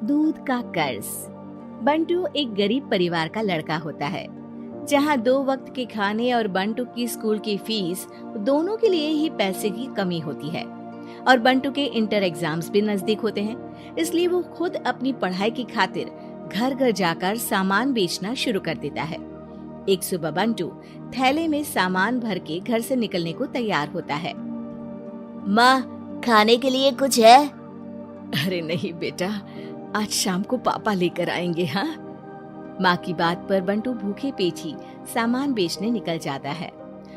दूध का कर्ज। बंटू एक गरीब परिवार का लड़का होता है, जहां 2 वक्त के खाने और बंटू की स्कूल की फीस दोनों के लिए ही पैसे की कमी होती है। और बंटू के इंटर एग्जाम्स भी नजदीक होते हैं, इसलिए वो खुद अपनी पढ़ाई की खातिर घर घर जाकर सामान बेचना शुरू कर देता है। एक सुबह बंटू थैले में सामान भर के घर से निकलने को तैयार होता है। माँ, खाने के लिए कुछ है? अरे नहीं बेटा, आज शाम को पापा लेकर आएंगे। हाँ, माँ की बात पर बंटू भूखे पेट ही सामान बेचने निकल जाता है।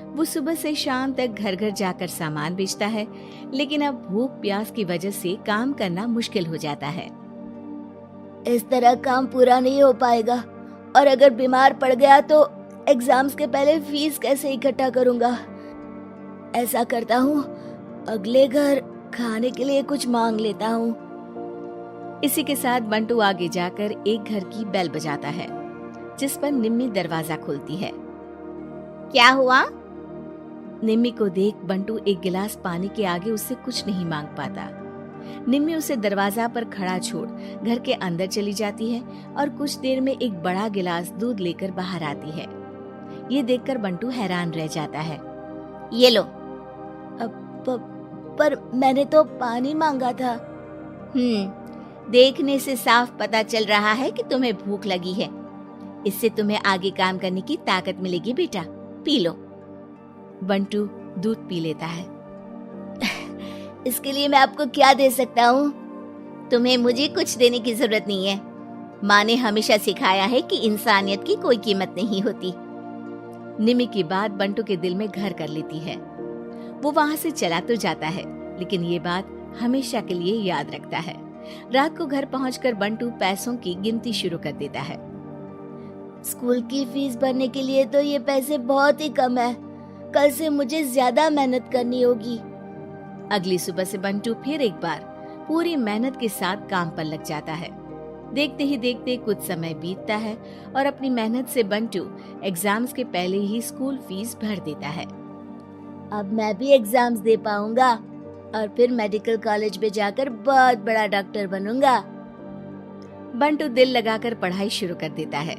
वो सुबह से शाम तक घर घर जाकर सामान बेचता है, लेकिन अब भूख प्यास की वजह से काम करना मुश्किल हो जाता है। इस तरह काम पूरा नहीं हो पाएगा, और अगर बीमार पड़ गया तो एग्जाम्स के पहले फीस कैसे इकट्ठा करूंगा? ऐसा करता हूँ, अगले घर खाने के लिए कुछ मांग लेता हूँ। इसी के साथ बंटू आगे जाकर एक घर की बेल बजाता है, जिस पर निम्मी दरवाजा खोलती है। क्या हुआ? निम्मी को देख बंटू एक गिलास पानी के आगे उससे कुछ नहीं मांग पाता। निम्मी उसे दरवाजा पर खड़ा छोड़ घर के अंदर चली जाती है और कुछ देर में एक बड़ा गिलास दूध लेकर बाहर आती है। ये देखकर बंटू हैरान रह जाता है। ये लो। पर मैंने तो पानी मांगा था। देखने से साफ पता चल रहा है कि तुम्हें भूख लगी है। इससे तुम्हें आगे काम करने की ताकत मिलेगी बेटा, पी लो। बंटू दूध पी लेता है। इसके लिए मैं आपको क्या दे सकता हूँ? तुम्हें मुझे कुछ देने की जरूरत नहीं है। माँ ने हमेशा सिखाया है कि इंसानियत की कोई कीमत नहीं होती। निम्मी की बात बंटू के दिल में घर कर लेती है। वो वहाँ से चला तो जाता है, लेकिन ये बात हमेशा के लिए याद रखता है। रात को घर पहुंचकर बंटू पैसों की गिनती शुरू कर देता है। स्कूल की फीस भरने के लिए तो ये पैसे बहुत ही कम है। कल से मुझे ज्यादा मेहनत करनी होगी। अगली सुबह से बंटू फिर एक बार पूरी मेहनत के साथ काम पर लग जाता है। देखते ही देखते कुछ समय बीतता है और अपनी मेहनत से बंटू एग्जाम्स के पहले ही स्कूल फीस भर देता है। अब मैं भी एग्जाम्स दे पाऊंगा और फिर मेडिकल कॉलेज में जाकर बहुत बड़ा डॉक्टर बनूंगा। बंटू दिल लगाकर पढ़ाई शुरू कर देता है।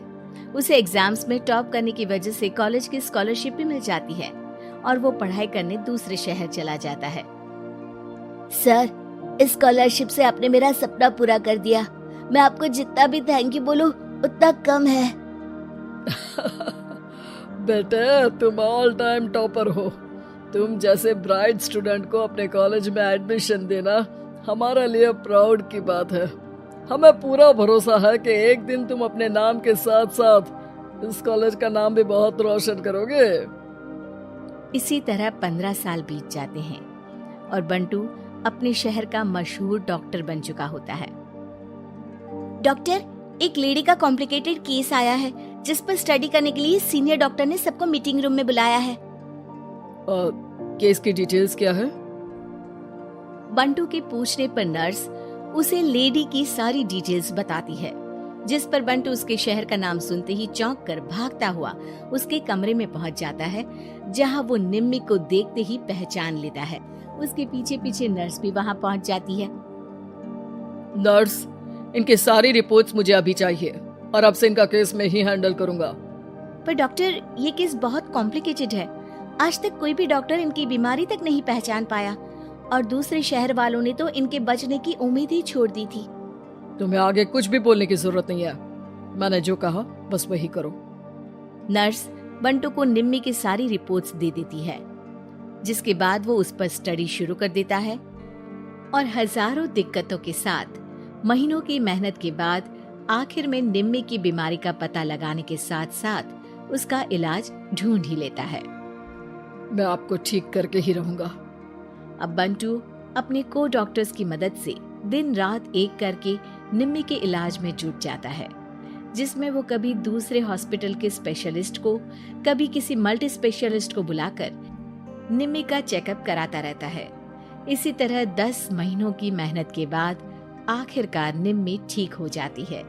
उसे एग्जाम्स में टॉप करने की वजह से कॉलेज की स्कॉलरशिप भी मिल जाती है और वो पढ़ाई करने दूसरे शहर चला जाता है। सर, इस स्कॉलरशिप से आपने मेरा सपना पूरा कर दिया। मैं आपको जितना भी थैंक यू बोलूं उतना कम है। बेटे, तुम ऑल टाइम टॉपर हो। तुम जैसे ब्राइट स्टूडेंट को अपने कॉलेज में एडमिशन देना हमारे लिए प्राउड की बात है। हमें पूरा भरोसा है कि एक दिन तुम अपने नाम के साथ साथ इस कॉलेज का नाम भी बहुत रोशन करोगे। इसी तरह 15 साल बीत जाते हैं और बंटू अपने शहर का मशहूर डॉक्टर बन चुका होता है। डॉक्टर, एक लेडी का कॉम्प्लिकेटेड केस आया है, जिस पर स्टडी करने के लिए सीनियर डॉक्टर ने सबको मीटिंग रूम में बुलाया है। केस की डिटेल्स क्या है? बंटू के पूछने पर नर्स उसे लेडी की सारी डिटेल्स बताती है, जिस पर बंटू उसके शहर का नाम सुनते ही चौंक कर भागता हुआ उसके कमरे में पहुंच जाता है, जहां वो निम्मी को देखते ही पहचान लेता है। उसके पीछे पीछे नर्स भी वहां पहुंच जाती है। नर्स, इनकी सारी रिपोर्ट्स मुझे अभी चाहिए और अब से इनका केस मैं ही हैंडल करूंगा। पर डॉक्टर, ये केस बहुत कॉम्प्लिकेटेड है। आज तक कोई भी डॉक्टर इनकी बीमारी तक नहीं पहचान पाया और दूसरे शहर वालों ने तो इनके बचने की उम्मीद ही छोड़ दी थी। तुम्हें आगे कुछ भी बोलने की जरूरत नहीं है। मैंने जो कहा बस वही करो। नर्स बंटू को निम्मी की सारी रिपोर्ट्स दे देती है, जिसके बाद वो उस पर स्टडी शुरू कर देता है और हजारों दिक्कतों के साथ महीनों की मेहनत के बाद आखिर में निम्मी की बीमारी का पता लगाने के साथ साथ उसका इलाज ढूंढ ही लेता है। मैं आपको ठीक करके ही रहूंगा। अब बंटू अपने को डॉक्टर्स की मदद से दिन रात एक करके निम्मी के इलाज में जुट जाता है, जिसमें वो कभी दूसरे हॉस्पिटल के स्पेशलिस्ट को, कभी किसी मल्टी स्पेशलिस्ट को बुलाकर निम्मी का चेकअप कराता रहता है। इसी तरह 10 महीनों की मेहनत के बाद आखिरकार निम्मी ठीक हो जाती है,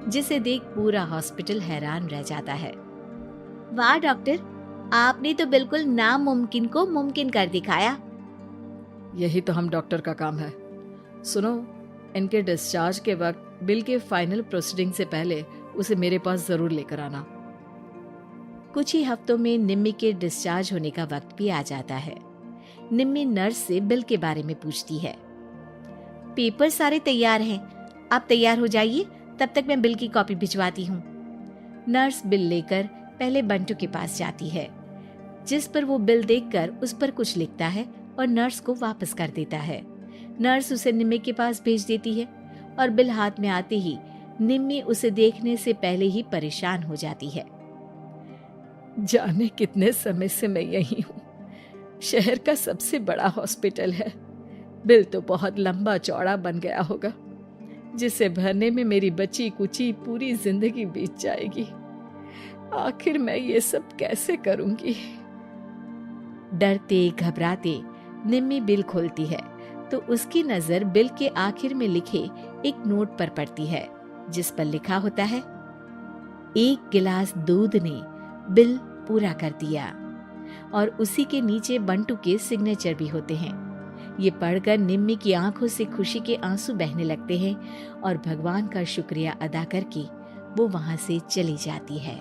जिसे देख पूरा हॉस्पिटल हैरान रह जाता है। वाह डॉक्टर, आपने तो बिल्कुल नामुमकिन को मुमकिन कर दिखाया। यही तो हम डॉक्टर का काम है। सुनो, इनके डिस्चार्ज के वक्त बिल के फाइनल प्रोसीडिंग से पहले उसे मेरे पास जरूर लेकर आना। कुछ ही हफ्तों में निम्मी के डिस्चार्ज होने का वक्त भी आ जाता है। निम्मी नर्स से बिल के बारे में पूछती है। पेपर सारे तैयार हैं, आप तैयार हो जाइए, तब तक मैं बिल की कॉपी भिजवाती हूँ। नर्स बिल लेकर पहले बंटू के पास जाती है, जिस पर वो बिल देखकर उस पर कुछ लिखता है और नर्स को वापस कर देता है। नर्स उसे निम्मी के पास भेज देती है और बिल हाथ में आते ही निम्मी उसे देखने से पहले ही परेशान हो जाती है। जाने कितने समय से मैं यही हूँ। शहर का सबसे बड़ा हॉस्पिटल है। बिल तो बहुत लंबा चौड़ा बन गया होगा, जिसे भरने में मेरी बची कुची पूरी जिंदगी बीत जाएगी। आखिर मैं ये सब कैसे करूंगी? डरते घबराते निम्मी बिल खोलती है तो उसकी नजर बिल के आखिर में लिखे एक नोट पर पड़ती है, जिस पर लिखा होता है, 1 गिलास दूध ने बिल पूरा कर दिया। और उसी के नीचे बंटू के सिग्नेचर भी होते हैं। ये पढ़कर निम्मी की आंखों से खुशी के आंसू बहने लगते हैं और भगवान का शुक्रिया अदा करके वो वहां से चली जाती है।